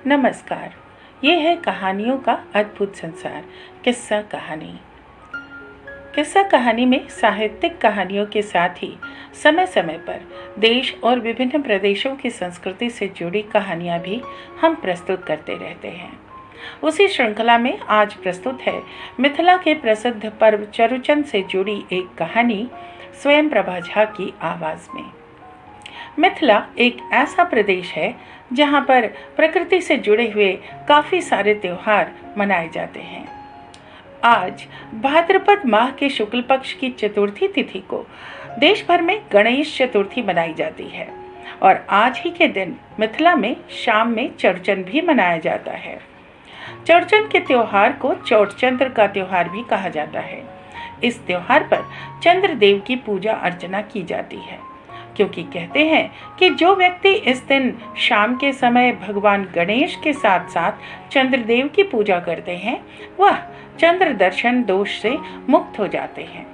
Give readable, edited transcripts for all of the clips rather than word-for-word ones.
नमस्कार। ये है कहानियों का अद्भुत संसार। किस्सा कहानी। किस्सा कहानी में साहित्यिक कहानियों के साथ ही समय समय पर देश और विभिन्न प्रदेशों की संस्कृति से जुड़ी कहानियां भी हम प्रस्तुत करते रहते हैं। उसी श्रृंखला में आज प्रस्तुत है मिथिला के प्रसिद्ध पर्व चरुचंद से जुड़ी एक कहानी स्वयं प्रभा झा की आवाज में। मिथिला एक ऐसा प्रदेश है जहाँ पर प्रकृति से जुड़े हुए काफ़ी सारे त्योहार मनाए जाते हैं। आज भाद्रपद माह के शुक्ल पक्ष की चतुर्थी तिथि को देश भर में गणेश चतुर्थी मनाई जाती है और आज ही के दिन मिथिला में शाम में चौड़चंद भी मनाया जाता है। चौड़चंद के त्योहार को चौड़चंद्र का त्योहार भी कहा जाता है। इस त्योहार पर चंद्रदेव की पूजा अर्चना की जाती है, क्योंकि कहते हैं कि जो व्यक्ति इस दिन शाम के समय भगवान गणेश के साथ साथ चंद्रदेव की पूजा करते हैं वह चंद्र दर्शन दोष से मुक्त हो जाते हैं।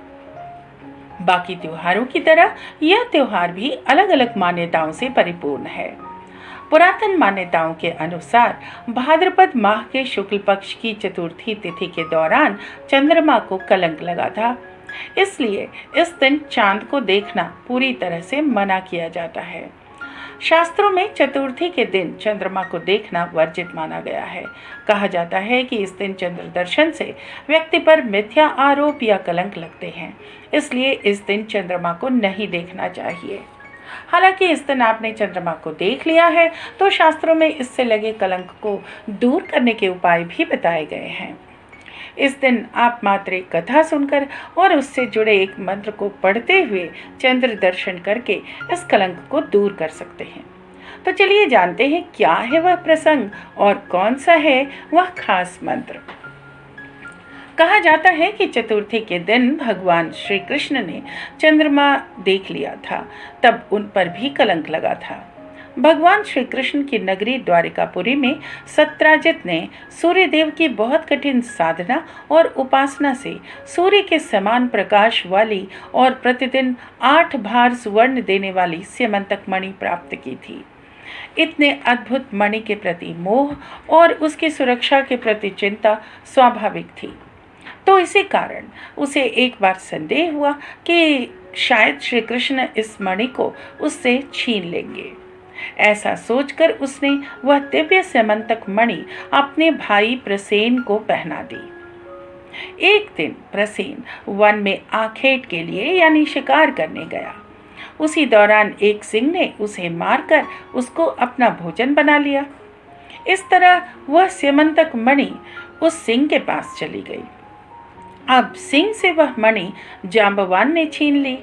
बाकी त्योहारों की तरह यह त्योहार भी अलग अलग मान्यताओं से परिपूर्ण है। पुरातन मान्यताओं के अनुसार भाद्रपद माह के शुक्ल पक्ष की चतुर्थी तिथि के दौरान चंद्रमा को कलंक लगा था, इसलिए इस दिन चांद को देखना पूरी तरह से मना किया जाता है। शास्त्रों में चतुर्थी के दिन चंद्रमा को देखना वर्जित माना गया है। कहा जाता है कि इस दिन चंद्र दर्शन से व्यक्ति पर मिथ्या आरोप या कलंक लगते हैं, इसलिए इस दिन चंद्रमा को नहीं देखना चाहिए। हालांकि इस दिन आपने चंद्रमा को देख लिया है तो शास्त्रों में इससे लगे कलंक को दूर करने के उपाय भी बताए गए हैं। इस दिन आप मात्र एक कथा सुनकर और उससे जुड़े एक मंत्र को पढ़ते हुए चंद्र दर्शन करके इस कलंक को दूर कर सकते हैं। तो चलिए जानते हैं क्या है वह प्रसंग और कौन सा है वह खास मंत्र। कहा जाता है कि चतुर्थी के दिन भगवान श्री कृष्ण ने चंद्रमा देख लिया था, तब उन पर भी कलंक लगा था। भगवान श्री कृष्ण की नगरी द्वारिकापुरी में सत्राजित ने सूर्यदेव की बहुत कठिन साधना और उपासना से सूर्य के समान प्रकाश वाली और प्रतिदिन 8 भार सुवर्ण देने वाली स्यमंतक मणि प्राप्त की थी। इतने अद्भुत मणि के प्रति मोह और उसकी सुरक्षा के प्रति चिंता स्वाभाविक थी, तो इसी कारण उसे एक बार संदेह हुआ कि शायद श्री कृष्ण इस मणि को उससे छीन लेंगे। ऐसा सोचकर उसने वह दिव्य स्यमंतक मणि अपने भाई प्रसेन को पहना दी। एक दिन प्रसेन वन में आखेट के लिए यानी शिकार करने गया। उसी दौरान एक सिंह ने उसे मारकर उसको अपना भोजन बना लिया। इस तरह वह स्यमंतक मणि उस सिंह के पास चली गई। अब सिंह से वह मणि जांबवान ने छीन ली।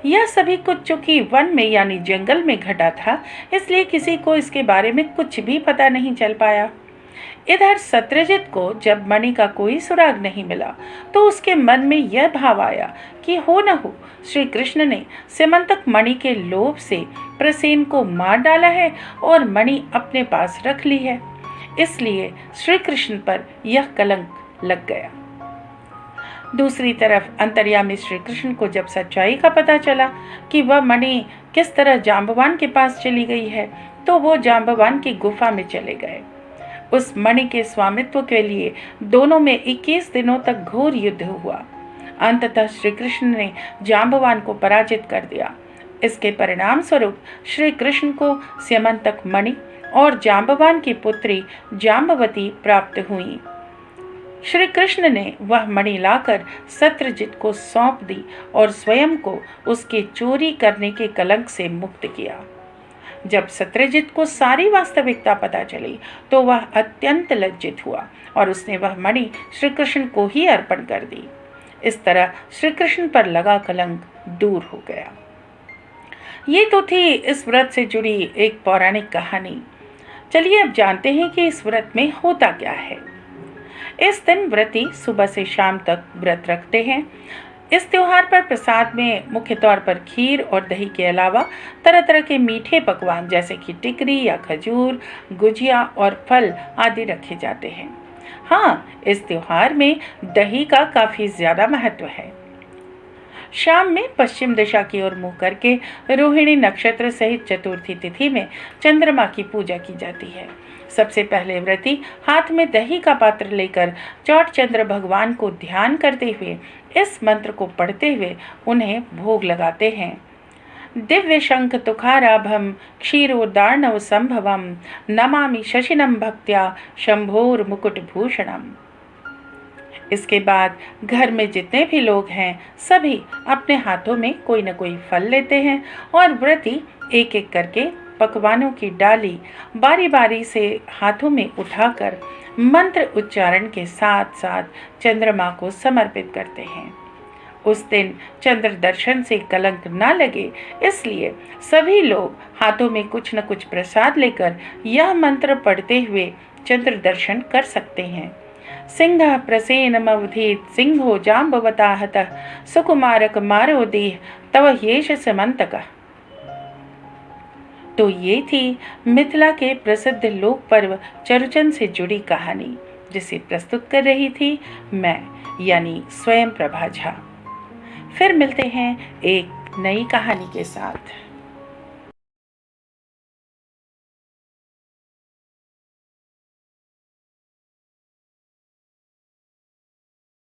यह सभी कुछ चूंकि वन में यानी जंगल में घटा था, इसलिए किसी को इसके बारे में कुछ भी पता नहीं चल पाया। इधर सत्यजित को जब मणि का कोई सुराग नहीं मिला तो उसके मन में यह भाव आया कि हो न हो श्री कृष्ण ने स्यमंतक मणि के लोभ से प्रसेन को मार डाला है और मणि अपने पास रख ली है, इसलिए श्री कृष्ण पर यह कलंक लग गया। दूसरी तरफ अंतर्यामी श्री कृष्ण को जब सच्चाई का पता चला कि वह मणि किस तरह जांबवान के पास चली गई है, तो वो जांबवान की गुफा में चले गए। उस मणि के स्वामित्व के लिए दोनों में 21 दिनों तक घोर युद्ध हुआ। अंततः श्री कृष्ण ने जांबवान को पराजित कर दिया। इसके परिणाम स्वरूप श्री कृष्ण को स्यमंतक मणि और जांबवान की पुत्री जांबवती प्राप्त हुई। श्री कृष्ण ने वह मणि लाकर सत्यजित को सौंप दी और स्वयं को उसके चोरी करने के कलंक से मुक्त किया। जब सत्यजित को सारी वास्तविकता पता चली तो वह अत्यंत लज्जित हुआ और उसने वह मणि श्री कृष्ण को ही अर्पण कर दी। इस तरह श्री कृष्ण पर लगा कलंक दूर हो गया। ये तो थी इस व्रत से जुड़ी एक पौराणिक कहानी। चलिए अब जानते हैं कि इस व्रत में होता क्या है। इस दिन व्रती सुबह से शाम तक व्रत रखते हैं। इस त्योहार पर प्रसाद में मुख्य तौर पर खीर और दही के अलावा तरह तरह के मीठे पकवान जैसे कि टिकरी या खजूर, गुजिया और फल आदि रखे जाते हैं। हाँ, इस त्योहार में दही का काफ़ी ज़्यादा महत्व है। शाम में पश्चिम दिशा की ओर मुंह करके रोहिणी नक्षत्र सहित चतुर्थी तिथि में चंद्रमा की पूजा की जाती है। सबसे पहले व्रती हाथ में दही का पात्र लेकर चौठ चंद्र भगवान को ध्यान करते हुए इस मंत्र को पढ़ते हुए उन्हें भोग लगाते हैं। दिव्य शंख तुखाराभम क्षीरोदार्णव संभवम नमामि शशिनम भक्त्या शंभोर मुकुट भूषणम। इसके बाद घर में जितने भी लोग हैं सभी अपने हाथों में कोई न कोई फल लेते हैं और व्रती एक एक करके पकवानों की डाली बारी बारी से हाथों में उठाकर मंत्र उच्चारण के साथ साथ चंद्रमा को समर्पित करते हैं। उस दिन चंद्र दर्शन से कलंक न लगे, इसलिए सभी लोग हाथों में कुछ न कुछ प्रसाद लेकर यह मंत्र पढ़ते हुए चंद्र दर्शन कर सकते हैं। सिंह प्रसेनमवधीत सिंहो जाम्बवताहतः सुकुमारक मारो देह तव येष समंतकः। तो ये थी मिथिला के प्रसिद्ध लोक पर्व चरुचन से जुड़ी कहानी, जिसे प्रस्तुत कर रही थी मैं यानी स्वयं प्रभा झा। फिर मिलते हैं एक नई कहानी के साथ।